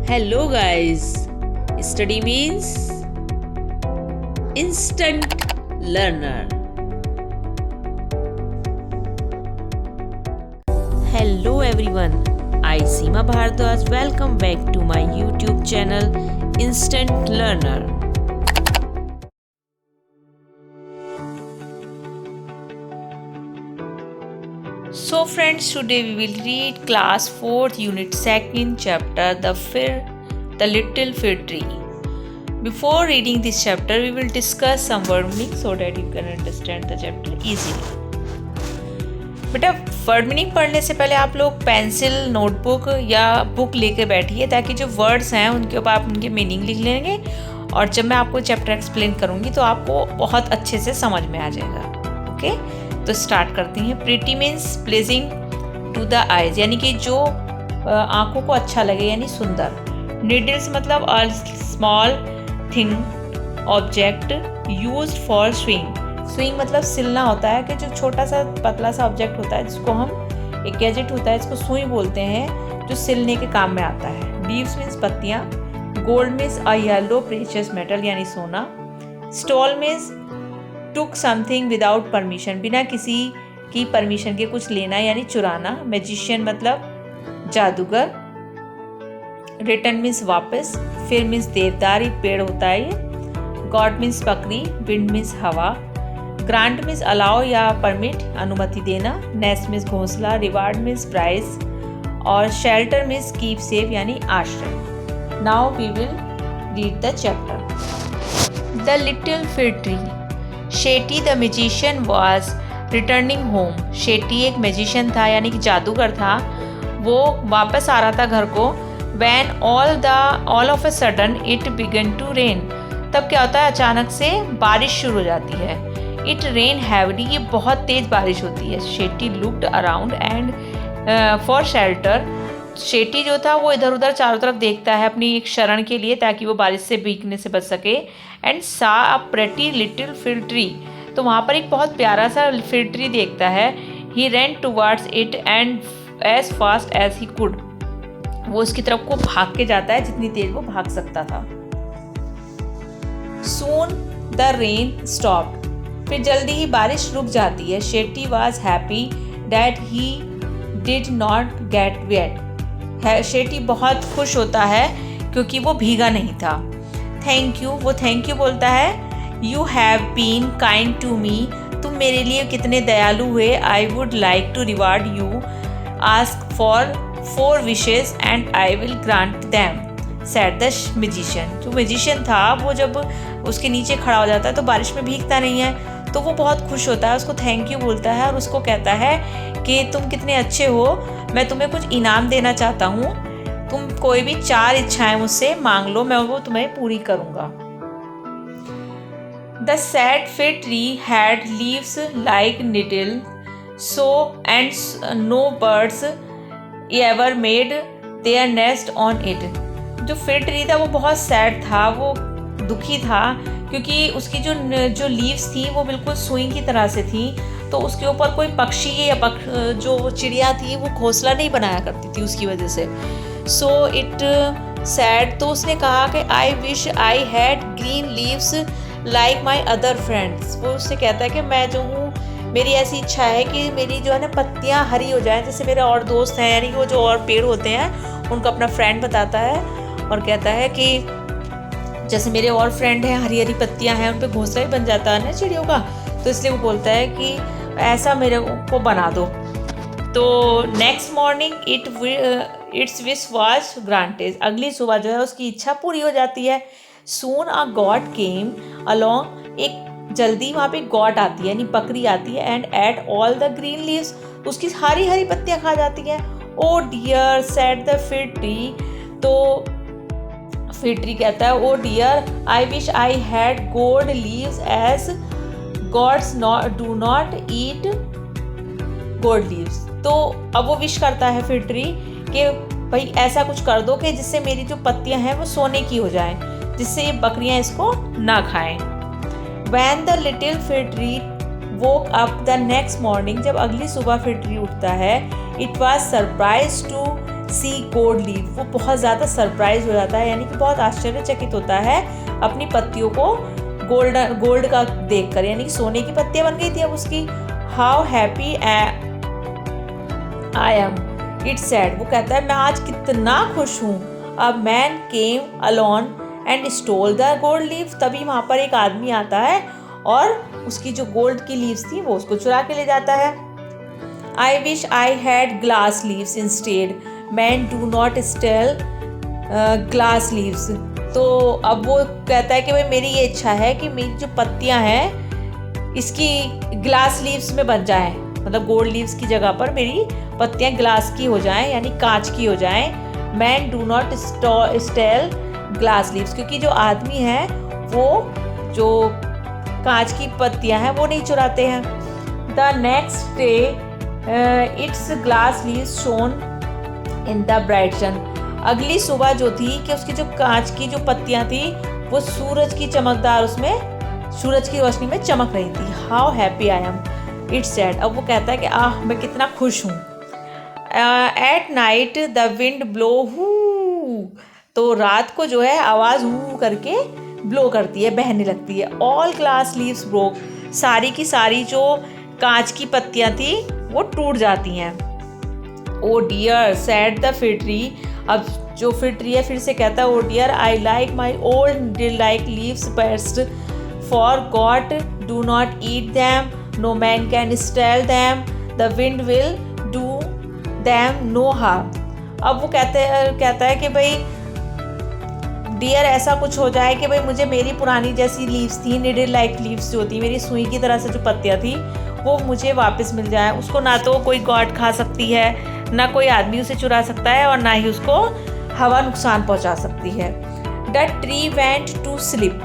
Hello guys, study means instant learner. Hello everyone, I Seema Bhardwaj welcome back to my YouTube channel Instant Learner. So friends, today we will read class 4th unit 2nd chapter The Little Fig Tree. Before reading this chapter, we will discuss some word meaning so that you can understand the chapter easily. बेटा word meaning पढ़ने से पहले आप लोग pencil notebook या book लेके बैठिए ताकि जो वर्ड्स हैं उनके ऊपर आप उनके मीनिंग लिख लेंगे और जब मैं आपको चैप्टर एक्सप्लेन करूँगी तो आपको बहुत अच्छे से समझ में आ जाएगा. ओके तो स्टार्ट करते हैं. Pretty means pleasing to the eyes, यानी कि जो आंखों को अच्छा लगे यानी सुंदर. नीडल्स मतलब a small thing object used for swing. Swing मतलब सिलना होता है कि जो छोटा सा पतला सा ऑब्जेक्ट होता है जिसको हम एक गैजेट होता है जिसको सुई बोलते हैं जो सिलने के काम में आता है. लीव्स मीन्स पत्तियाँ. गोल्ड मीन्स अ येलो प्रेशियस मेटल यानी सोना. स्टॉल मीन्स टुक समथिंग विदाउट परमिशन, बिना किसी की परमिशन के कुछ लेना यानी चुराना. मैजिशियन मतलब जादूगर. रिटर्न मीन्स वापस. फिर मीन्स देवदार, एक पेड़ होता है ये. गॉड मीन्स बकरी. विंड मीन्स हवा. ग्रांट मीन्स अलाउ या परमिट, अनुमति देना. नेस्ट मीन्स घोंसला. Reward means prize. और शेल्टर मीन्स कीप सेफ यानी आश्रय. Now we will read the chapter. The little fig tree. Shetty the magician was returning home. Shetty एक मैजिशियन था यानी कि जादूगर था. वो वापस आ रहा था घर को. When all of a sudden it began to rain. तब क्या होता है अचानक से बारिश शुरू हो जाती है. इट रेन हैवली, ये बहुत तेज़ बारिश होती है. Shetty looked around and for shelter. Shetty जो था वो इधर उधर चारों तरफ देखता है अपनी एक शरण के लिए ताकि वो बारिश से भीगने से बच सके. एंड सा a pretty little fig tree. तो वहाँ पर एक बहुत प्यारा सा फिग ट्री देखता है. He ran towards it and as fast as he could. वो उसकी तरफ को भाग के जाता है जितनी तेज वो भाग सकता था. Soon the rain stopped. फिर जल्दी ही बारिश रुक जाती है. Shetty was happy that he did not get wet. Shetty बहुत खुश होता है क्योंकि वो भीगा नहीं था. थैंक यू, वो थैंक यू बोलता है. You have been kind to me. तुम मेरे लिए कितने दयालु हुए. I would like to reward you. Ask for 4 wishes and I will grant them, said the magician. जो मैजिशियन था वो जब उसके नीचे खड़ा हो जाता है तो बारिश में भीगता नहीं है तो वो बहुत खुश होता है. उसको थैंक यू बोलता है और उसको कहता है कि तुम कितने अच्छे हो, मैं तुम्हें कुछ इनाम देना चाहता हूँ. तुम कोई भी 4 इच्छाएं मुझसे मांग लो, मैं वो तुम्हें पूरी करूँगा. The sad fig tree had leaves like needles and no birds ever made their nest on it. जो फिग ट्री था वो बहुत सैड था, वो दुखी था क्योंकि उसकी जो लीव्स थी वो बिल्कुल सुई की तरह से थी. तो उसके ऊपर कोई पक्षी या जो चिड़िया थी वो घोंसला नहीं बनाया करती थी उसकी वजह से. So it sad. तो उसने कहा कि आई wish I had green leaves like my other friends. वो उससे कहता है कि मैं जो हूँ, मेरी ऐसी इच्छा है कि मेरी जो है ना पत्तियाँ हरी हो जाएं जैसे मेरे और दोस्त हैं. यानी कि वो जो और पेड़ होते हैं उनको अपना फ्रेंड बताता है और कहता है कि जैसे मेरे और फ्रेंड हैं, हरी हरी पत्तियां हैं, उन पे घोंसला ही बन जाता है ना चिड़ियों का. तो इसलिए वो बोलता है कि ऐसा मेरे को बना दो. तो next morning it's wish was granted. अगली सुबह जो है उसकी इच्छा पूरी हो जाती है. सून अ गॉड केम अलॉन्ग. एक जल्दी वहाँ पे गॉड आती है यानी बकरी आती है. And ate all the green leaves. उसकी हरी हरी पत्तियाँ खा जाती हैं. Oh dear said the fig tree. तो फिग ट्री कहता है oh dear I wish I had gold leaves as goats do not eat gold leaves. तो अब वो विश करता है फिग ट्री कि भाई ऐसा कुछ कर दो कि जिससे मेरी जो पत्तियां हैं वो सोने की हो जाएं, जिससे ये बकरियां इसको ना खाएं. When the little fig tree woke up the next morning. जब अगली सुबह फिग ट्री उठता है. It was surprise to see gold leaf, वो बहुत ज़्यादा सरप्राइज हो जाता है, यानी कि बहुत आश्चर्यचकित होता है अपनी पत्तियों को गोल्ड का देखकर, यानी कि सोने की पत्तियां बन गई थी अब उसकी। How happy I am, it's sad, वो कहता है मैं आज कितना खुश हूँ। A man came alone and stole the gold leaf, तभी वहाँ पर एक आदमी आता है और उसकी जो गोल्ड की लीव्स थी वो उसको चुरा के ले जाता है। I wish I had glass leaves instead, man do not steal glass leaves. तो अब वो कहता है कि भाई मेरी ये इच्छा है कि मेरी जो पत्तियां हैं इसकी ग्लास लीव्स में बन जाए, मतलब गोल्ड लीव्स की जगह पर मेरी पत्तियां ग्लास की हो जाएं, यानी कांच की हो जाएं। Man do not steal glass leaves, क्योंकि जो आदमी है वो जो कांच की पत्तियां हैं वो नहीं चुराते हैं। The next day its glass leaves shone in the bright sun, अगली सुबह जो थी कि उसकी जो कांच की जो पत्तियां थी वो सूरज की चमकदार, उसमें सूरज की रोशनी में चमक रही थी। How happy I am, it's sad, अब वो कहता है कि आह मैं कितना खुश हूँ। At night the wind blew, तो रात को जो है आवाज़ हू करके ब्लो करती है, बहने लगती है। ऑल ग्लास लीव्स ब्रोक, सारी की सारी जो कांच की पत्तियां थी वो टूट जाती हैं। Oh dear said the fig tree, अब जो फिग ट्री है फिर से कहता है oh dear I like my old like leaves best, for goat do not eat them, no man can steal them, the wind will do them no harm. अब वो कहता है कि भाई डियर ऐसा कुछ हो जाए कि भाई मुझे मेरी पुरानी जैसी लीव्स थी, निडल लाइक लीव्स जो होती, मेरी सुई की तरह से जो पत्तियाँ थी वो मुझे वापस मिल जाए। उसको ना तो कोई गॉड खा सकती है, ना कोई आदमी उसे चुरा सकता है, और ना ही उसको हवा नुकसान पहुंचा सकती है। The tree went to sleep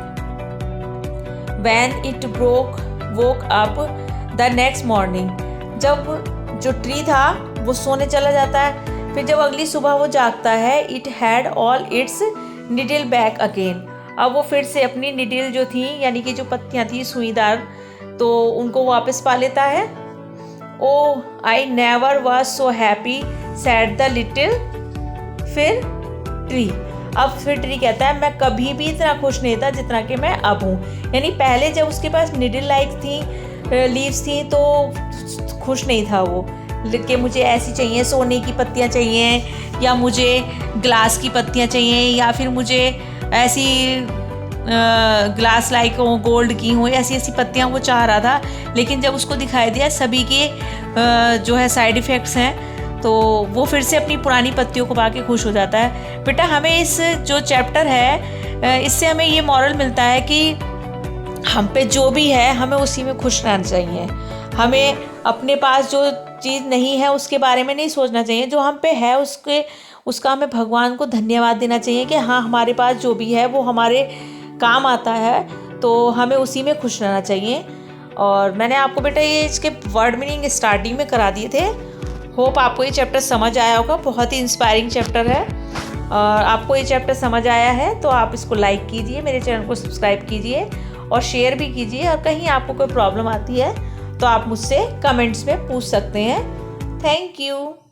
when it woke up the next morning, जब जो ट्री था वो सोने चला जाता है, फिर जब अगली सुबह वो जागता है it had all it's needle back again, अब वो फिर से अपनी निडल जो थी यानी कि जो पत्तियां थी सुईदार, तो उनको वापस पा लेता है। Oh I never was so happy said the little fir tree, अब फिर ट्री कहता है मैं कभी भी इतना खुश नहीं था जितना कि मैं अब हूँ, यानी पहले जब उसके पास निडल लाइक थी लीव्स थी तो खुश नहीं था वो, कि मुझे ऐसी चाहिए, सोने की पत्तियाँ चाहिए, या मुझे ग्लास की पत्तियाँ चाहिए, या फिर मुझे ऐसी ग्लास लाइक हो, गोल्ड की हो, ऐसी ऐसी पत्तियाँ वो चाह रहा था। लेकिन जब उसको दिखाई दिया सभी के जो है साइड इफ़ेक्ट्स हैं, तो वो फिर से अपनी पुरानी पत्तियों को पाके खुश हो जाता है। बेटा हमें इस जो चैप्टर है इससे हमें ये मॉरल मिलता है कि हम पे जो भी है हमें उसी में खुश रहना चाहिए, हमें अपने पास जो चीज़ नहीं है उसके बारे में नहीं सोचना चाहिए, जो हम पे है उसका हमें भगवान को धन्यवाद देना चाहिए कि हाँ हमारे पास जो भी है वो हमारे काम आता है, तो हमें उसी में खुश रहना चाहिए। और मैंने आपको बेटा ये इसके वर्ड मीनिंग स्टार्टिंग में करा दिए थे। होप आपको ये चैप्टर समझ आया होगा, बहुत ही इंस्पायरिंग चैप्टर है। और आपको ये चैप्टर समझ आया है तो आप इसको लाइक कीजिए, मेरे चैनल को सब्सक्राइब कीजिए और शेयर भी कीजिए। और कहीं आपको कोई प्रॉब्लम आती है तो आप मुझसे कमेंट्स में पूछ सकते हैं। Thank you.